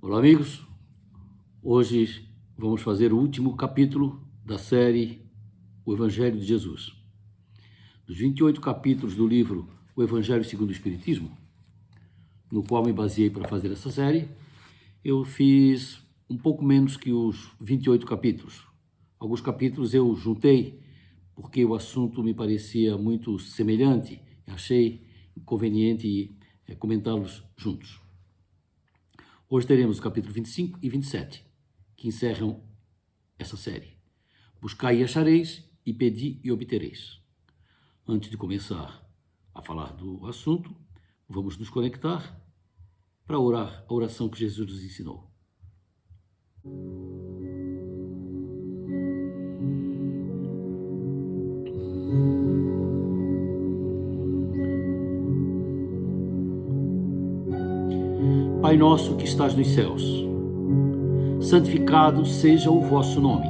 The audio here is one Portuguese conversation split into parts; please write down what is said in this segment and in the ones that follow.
Olá, amigos. Hoje vamos fazer o último capítulo da série O Evangelho de Jesus. Dos 28 capítulos do livro O Evangelho segundo o Espiritismo, no qual me baseei para fazer essa série, eu fiz um pouco menos que os 28 capítulos. Alguns capítulos eu juntei porque o assunto me parecia muito semelhante e achei conveniente comentá-los juntos. Hoje teremos o capítulo 25 e 27, que encerram essa série. Buscai e achareis, e pedi e obtereis. Antes de começar a falar do assunto, vamos nos conectar para orar a oração que Jesus nos ensinou. Pai nosso que estás nos céus, santificado seja o vosso nome.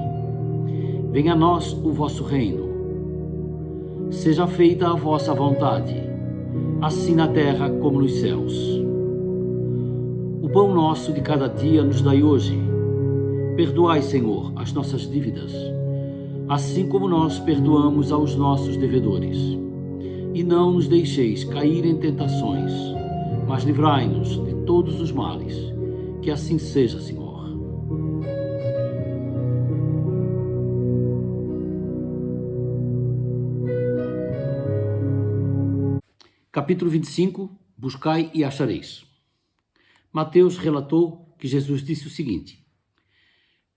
Venha a nós o vosso reino. Seja feita a vossa vontade, assim na terra como nos céus. O pão nosso de cada dia nos dai hoje. Perdoai, Senhor, as nossas dívidas, assim como nós perdoamos aos nossos devedores. E não nos deixeis cair em tentações, mas livrai-nos de todos os males. Que assim seja, Senhor. Capítulo 25, Buscai e achareis. Mateus relatou que Jesus disse o seguinte: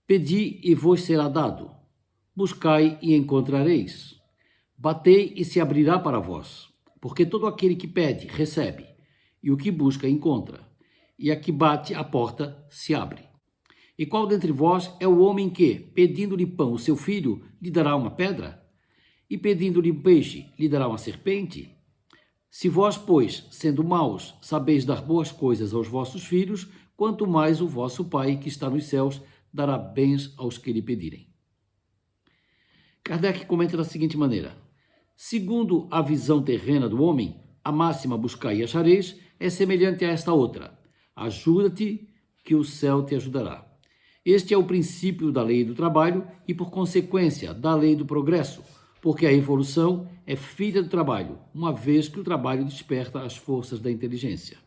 Pedi e vos será dado, buscai e encontrareis, batei e se abrirá para vós, porque todo aquele que pede, recebe, e o que busca, encontra, e a que bate, a porta se abre. E qual dentre vós é o homem que, pedindo-lhe pão o seu filho, lhe dará uma pedra? E pedindo-lhe um peixe, lhe dará uma serpente? Se vós, pois, sendo maus, sabeis dar boas coisas aos vossos filhos, quanto mais o vosso Pai, que está nos céus, dará bens aos que lhe pedirem. Kardec comenta da seguinte maneira: segundo a visão terrena do homem, a máxima buscai e achareis é semelhante a esta outra: ajuda-te, que o céu te ajudará. Este é o princípio da lei do trabalho e, por consequência, da lei do progresso, porque a evolução é filha do trabalho, uma vez que o trabalho desperta as forças da inteligência.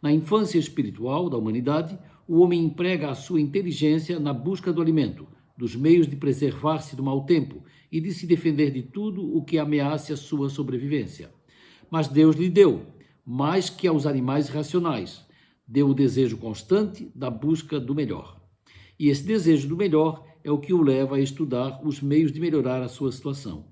Na infância espiritual da humanidade, o homem emprega a sua inteligência na busca do alimento, dos meios de preservar-se do mau tempo e de se defender de tudo o que ameace a sua sobrevivência. Mas Deus lhe deu, mais que aos animais racionais, deu o desejo constante da busca do melhor. E esse desejo do melhor é o que o leva a estudar os meios de melhorar a sua situação.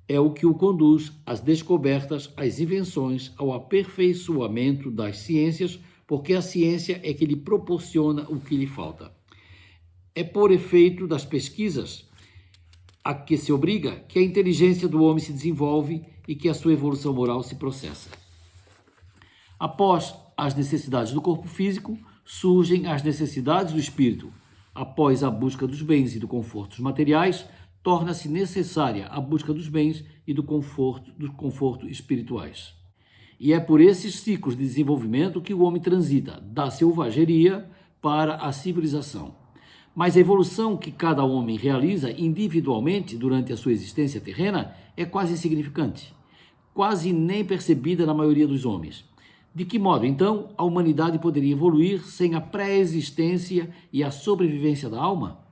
É o que o conduz às descobertas, às invenções, ao aperfeiçoamento das ciências, porque a ciência é que lhe proporciona o que lhe falta. É por efeito das pesquisas a que se obriga que a inteligência do homem se desenvolve e que a sua evolução moral se processa. Após as necessidades do corpo físico, surgem as necessidades do espírito. Após a busca dos bens e do conforto materiais, torna-se necessária a busca dos bens e do conforto espirituais. E é por esses ciclos de desenvolvimento que o homem transita da selvageria para a civilização. Mas a evolução que cada homem realiza individualmente durante a sua existência terrena é quase insignificante, quase nem percebida na maioria dos homens. De que modo, então, a humanidade poderia evoluir sem a pré-existência e a sobrevivência da alma?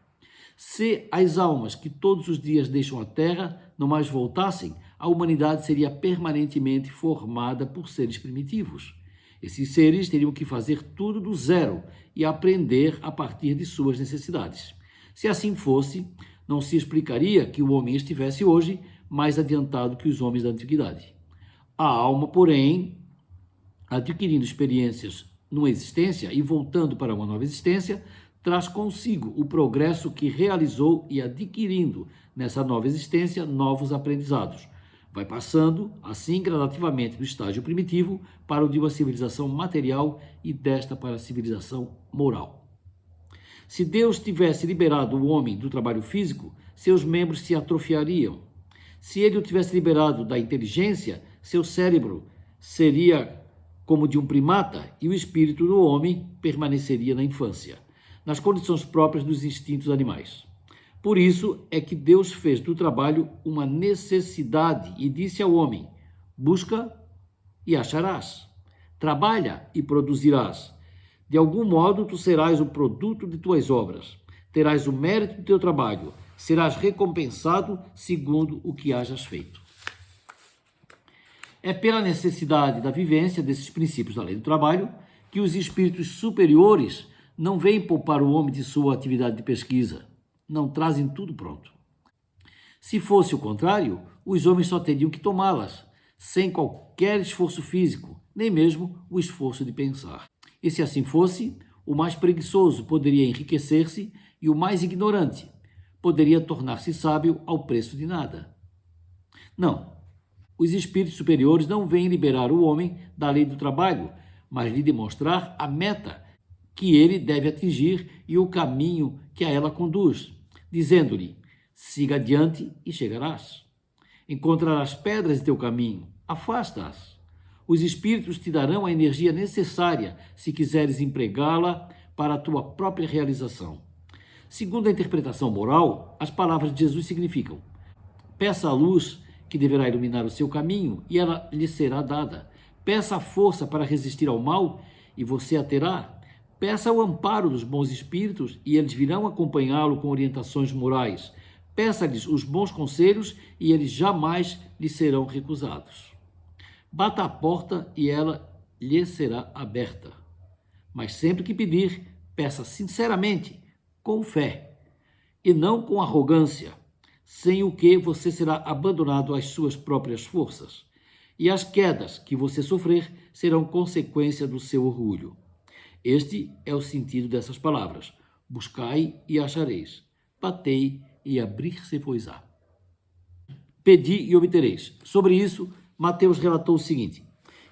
Se as almas que todos os dias deixam a Terra não mais voltassem, a humanidade seria permanentemente formada por seres primitivos. Esses seres teriam que fazer tudo do zero e aprender a partir de suas necessidades. Se assim fosse, não se explicaria que o homem estivesse hoje mais adiantado que os homens da antiguidade. A alma, porém, adquirindo experiências numa existência e voltando para uma nova existência, traz consigo o progresso que realizou e adquirindo nessa nova existência novos aprendizados. Vai passando, assim, gradativamente do estágio primitivo para o de uma civilização material e desta para a civilização moral. Se Deus tivesse liberado o homem do trabalho físico, seus membros se atrofiariam. Se ele o tivesse liberado da inteligência, seu cérebro seria como de um primata, e o espírito do homem permaneceria na infância, nas condições próprias dos instintos animais. Por isso é que Deus fez do trabalho uma necessidade e disse ao homem: busca e acharás, trabalha e produzirás. De algum modo tu serás o produto de tuas obras, terás o mérito do teu trabalho, serás recompensado segundo o que hajas feito. É pela necessidade da vivência desses princípios da lei do trabalho que os espíritos superiores não vêm poupar o homem de sua atividade de pesquisa, não trazem tudo pronto. Se fosse o contrário, os homens só teriam que tomá-las, sem qualquer esforço físico, nem mesmo o esforço de pensar. E se assim fosse, o mais preguiçoso poderia enriquecer-se e o mais ignorante poderia tornar-se sábio ao preço de nada. Não, os espíritos superiores não vêm liberar o homem da lei do trabalho, mas lhe demonstrar a meta que ele deve atingir e o caminho que a ela conduz, dizendo-lhe: siga adiante e chegarás. Encontrarás pedras em teu caminho, afasta-as. Os espíritos te darão a energia necessária se quiseres empregá-la para a tua própria realização. Segundo a interpretação moral, as palavras de Jesus significam: peça a luz que deverá iluminar o seu caminho e ela lhe será dada. Peça a força para resistir ao mal e você a terá. Peça o amparo dos bons espíritos e eles virão acompanhá-lo com orientações morais. Peça-lhes os bons conselhos e eles jamais lhe serão recusados. Bata a porta e ela lhe será aberta. Mas sempre que pedir, peça sinceramente, com fé, e não com arrogância, sem o que você será abandonado às suas próprias forças. E as quedas que você sofrer serão consequência do seu orgulho. Este é o sentido dessas palavras: buscai e achareis, batei e abrir-se-vos-á. Pedi e obtereis. Sobre isso, Mateus relatou o seguinte: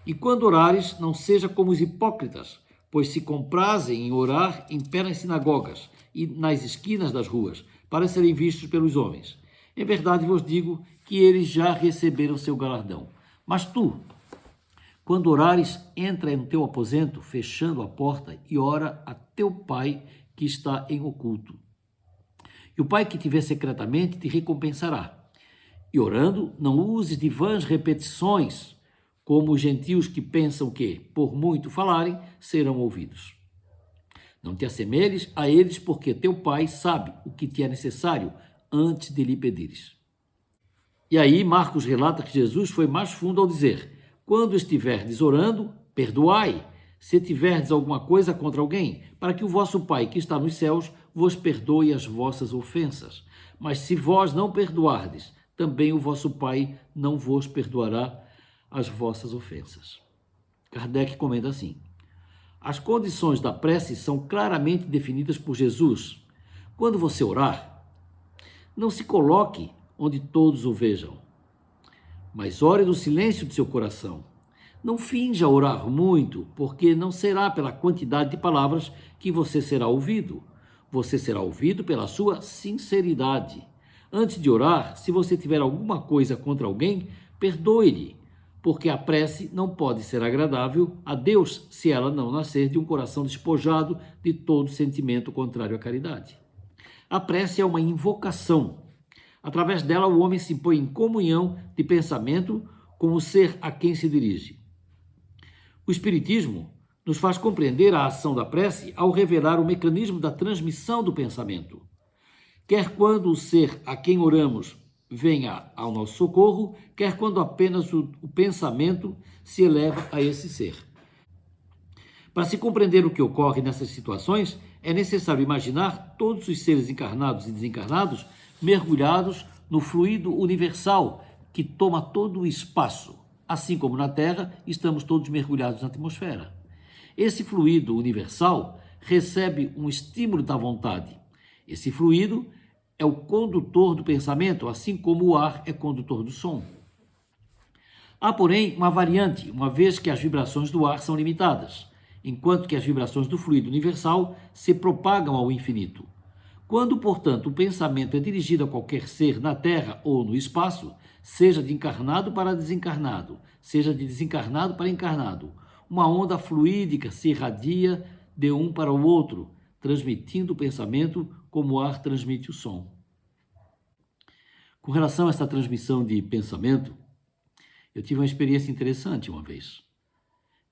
e quando orares, não seja como os hipócritas, pois se comprazem em orar em pé nas sinagogas e nas esquinas das ruas, para serem vistos pelos homens. Em verdade vos digo que eles já receberam seu galardão. Mas tu, quando orares, entra no teu aposento, fechando a porta, e ora a teu Pai que está em oculto. E o Pai que te vê secretamente te recompensará. E orando, não uses de vãs repetições, como os gentios que pensam que, por muito falarem, serão ouvidos. Não te assemelhes a eles, porque teu Pai sabe o que te é necessário antes de lhe pedires. E aí Marcos relata que Jesus foi mais fundo ao dizer: quando estiverdes orando, perdoai, se tiverdes alguma coisa contra alguém, para que o vosso Pai que está nos céus vos perdoe as vossas ofensas. Mas se vós não perdoardes, também o vosso Pai não vos perdoará as vossas ofensas. Kardec comenta assim: as condições da prece são claramente definidas por Jesus. Quando você orar, não se coloque onde todos o vejam, mas ore no silêncio de seu coração. Não finja orar muito, porque não será pela quantidade de palavras que você será ouvido. Você será ouvido pela sua sinceridade. Antes de orar, se você tiver alguma coisa contra alguém, perdoe-lhe, porque a prece não pode ser agradável a Deus se ela não nascer de um coração despojado de todo sentimento contrário à caridade. A prece é uma invocação. Através dela, o homem se põe em comunhão de pensamento com o ser a quem se dirige. O Espiritismo nos faz compreender a ação da prece ao revelar o mecanismo da transmissão do pensamento. Quer quando o ser a quem oramos venha ao nosso socorro, quer quando apenas o pensamento se eleva a esse ser. Para se compreender o que ocorre nessas situações, é necessário imaginar todos os seres encarnados e desencarnados mergulhados no fluido universal que toma todo o espaço. Assim como na Terra, estamos todos mergulhados na atmosfera. Esse fluido universal recebe um estímulo da vontade. Esse fluido é o condutor do pensamento, assim como o ar é condutor do som. Há, porém, uma variante, uma vez que as vibrações do ar são limitadas, enquanto que as vibrações do fluido universal se propagam ao infinito. Quando, portanto, o pensamento é dirigido a qualquer ser na Terra ou no espaço, seja de encarnado para desencarnado, seja de desencarnado para encarnado, uma onda fluídica se irradia de um para o outro, transmitindo o pensamento como o ar transmite o som. Com relação a essa transmissão de pensamento, eu tive uma experiência interessante uma vez.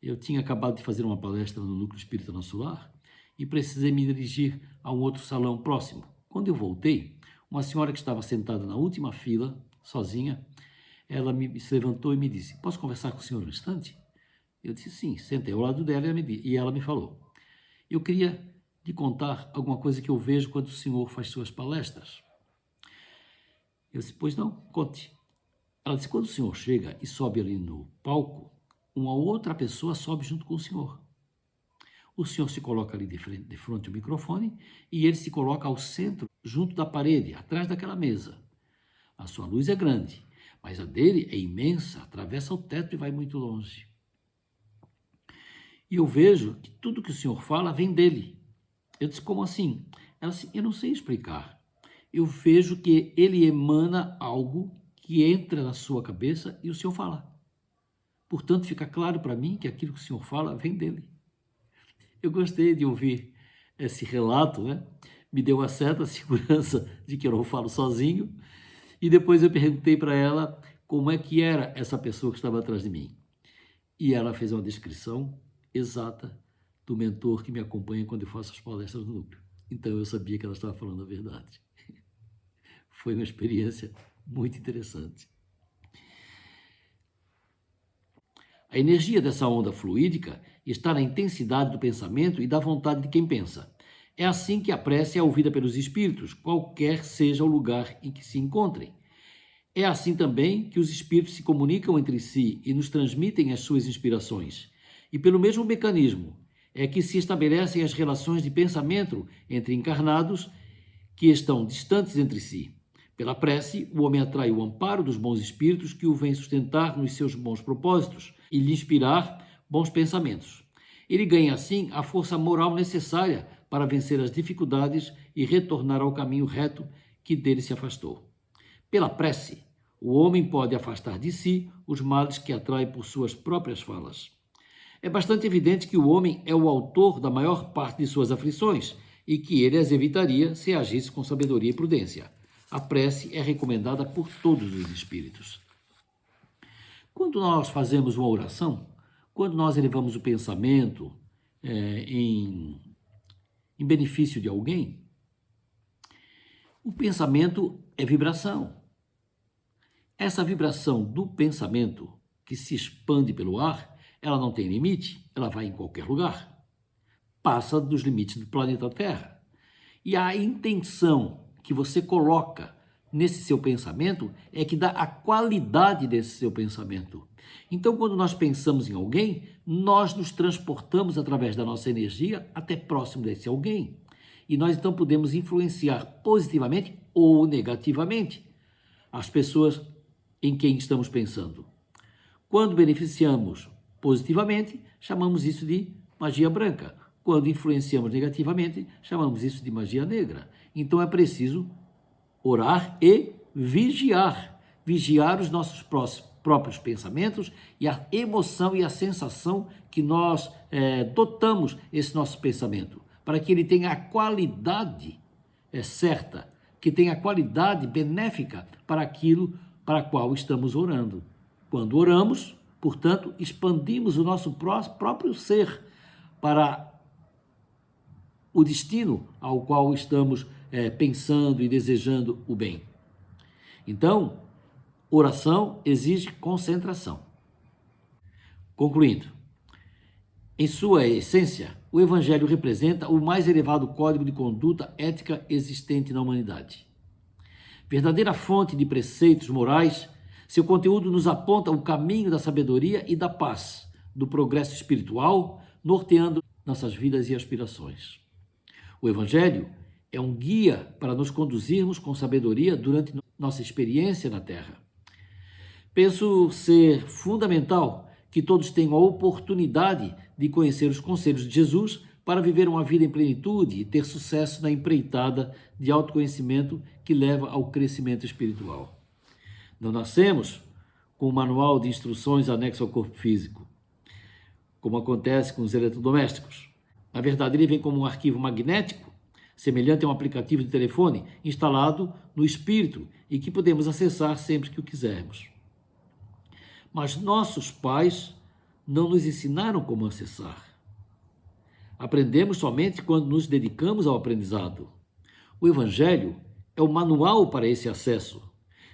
Eu tinha acabado de fazer uma palestra no Núcleo Espírita Nosso Lar e precisei me dirigir a um outro salão próximo. Quando eu voltei, uma senhora que estava sentada na última fila, sozinha, ela se levantou e me disse: posso conversar com o senhor um instante? Eu disse sim, sentei ao lado dela e ela me falou: eu queria lhe contar alguma coisa que eu vejo quando o senhor faz suas palestras. Eu disse: pois não, conte. Ela disse: quando o senhor chega e sobe ali no palco, uma outra pessoa sobe junto com o senhor. O senhor se coloca ali de frente ao microfone e ele se coloca ao centro, junto da parede, atrás daquela mesa. A sua luz é grande, mas a dele é imensa, atravessa o teto e vai muito longe. E eu vejo que tudo que o senhor fala vem dele. Eu disse: como assim? Ela disse: eu não sei explicar. Eu vejo que ele emana algo que entra na sua cabeça e o senhor fala. Portanto, fica claro para mim que aquilo que o senhor fala vem dele. Eu gostei de ouvir esse relato, né? Me deu uma certa segurança de que eu não falo sozinho. E depois eu perguntei para ela como é que era essa pessoa que estava atrás de mim. E ela fez uma descrição exata do mentor que me acompanha quando eu faço as palestras no núcleo. Então eu sabia que ela estava falando a verdade. Foi uma experiência muito interessante. A energia dessa onda fluídica está na intensidade do pensamento e da vontade de quem pensa. É assim que a prece é ouvida pelos espíritos, qualquer seja o lugar em que se encontrem. É assim também que os espíritos se comunicam entre si e nos transmitem as suas inspirações. E pelo mesmo mecanismo é que se estabelecem as relações de pensamento entre encarnados que estão distantes entre si. Pela prece, o homem atrai o amparo dos bons espíritos que o vêm sustentar nos seus bons propósitos e lhe inspirar bons pensamentos. Ele ganha, assim, a força moral necessária para vencer as dificuldades e retornar ao caminho reto que dele se afastou. Pela prece, o homem pode afastar de si os males que atrai por suas próprias falas. É bastante evidente que o homem é o autor da maior parte de suas aflições e que ele as evitaria se agisse com sabedoria e prudência. A prece é recomendada por todos os espíritos. Quando nós fazemos uma oração, quando nós elevamos o pensamento em benefício de alguém, o pensamento é vibração. Essa vibração do pensamento que se expande pelo ar, ela não tem limite, ela vai em qualquer lugar. Passa dos limites do planeta Terra. E a intenção que você coloca nesse seu pensamento é que dá a qualidade desse seu pensamento. Então, quando nós pensamos em alguém, nós nos transportamos através da nossa energia até próximo desse alguém. E nós então podemos influenciar positivamente ou negativamente as pessoas em quem estamos pensando. Quando beneficiamos positivamente, chamamos isso de magia branca. Quando influenciamos negativamente, chamamos isso de magia negra. Então é preciso orar e vigiar. Vigiar os nossos próprios pensamentos e a emoção e a sensação que nós dotamos esse nosso pensamento, para que ele tenha a qualidade certa, que tenha a qualidade benéfica para aquilo para o qual estamos orando. Quando oramos, portanto, expandimos o nosso próprio ser para o destino ao qual estamos pensando e desejando o bem. Então, oração exige concentração. Concluindo, em sua essência, o Evangelho representa o mais elevado código de conduta ética existente na humanidade. Verdadeira fonte de preceitos morais, seu conteúdo nos aponta o caminho da sabedoria e da paz, do progresso espiritual, norteando nossas vidas e aspirações. O Evangelho é um guia para nos conduzirmos com sabedoria durante nossa experiência na Terra. Penso ser fundamental que todos tenham a oportunidade de conhecer os conselhos de Jesus para viver uma vida em plenitude e ter sucesso na empreitada de autoconhecimento que leva ao crescimento espiritual. Não nascemos com um manual de instruções anexo ao corpo físico. como acontece com os eletrodomésticos. Na verdade, ele vem como um arquivo magnético, semelhante a um aplicativo de telefone instalado no espírito e que podemos acessar sempre que o quisermos. Mas nossos pais não nos ensinaram como acessar. Aprendemos somente quando nos dedicamos ao aprendizado. O Evangelho é o manual para esse acesso.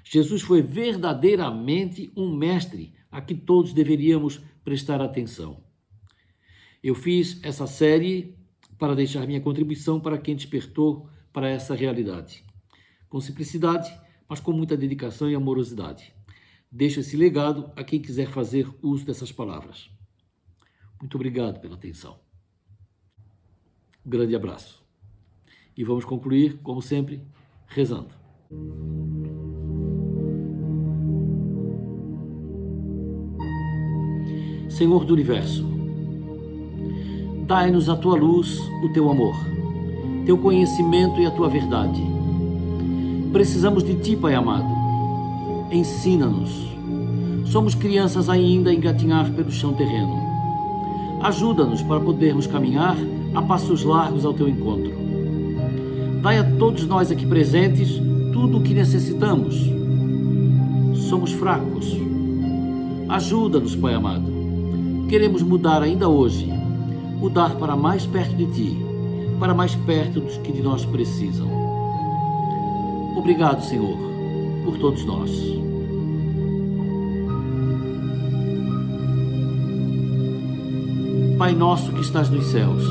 Jesus foi verdadeiramente um mestre a que todos deveríamos prestar atenção. Eu fiz essa série para deixar minha contribuição para quem despertou para essa realidade. Com simplicidade, mas com muita dedicação e amorosidade. Deixo esse legado a quem quiser fazer uso dessas palavras. Muito obrigado pela atenção. Um grande abraço. E vamos concluir, como sempre, rezando. Senhor do Universo, dai-nos a tua luz, o teu amor, teu conhecimento e a tua verdade. Precisamos de ti, Pai amado. Ensina-nos. Somos crianças ainda a engatinhar pelo chão terreno. Ajuda-nos para podermos caminhar a passos largos ao teu encontro. Dai a todos nós aqui presentes tudo o que necessitamos. Somos fracos. Ajuda-nos, Pai amado. Queremos mudar ainda hoje, mudar para mais perto de ti, para mais perto dos que de nós precisam. Obrigado, Senhor, por todos nós. Pai nosso que estás nos céus,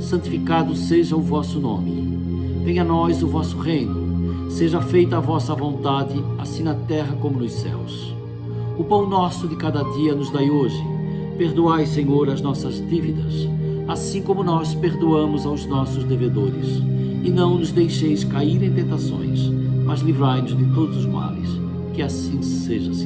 santificado seja o vosso nome. Venha a nós o vosso reino, seja feita a vossa vontade, assim na terra como nos céus. O pão nosso de cada dia nos dai hoje. Perdoai, Senhor, as nossas dívidas, assim como nós perdoamos aos nossos devedores. E não nos deixeis cair em tentações, mas livrai-nos de todos os males. Que assim seja, Senhor.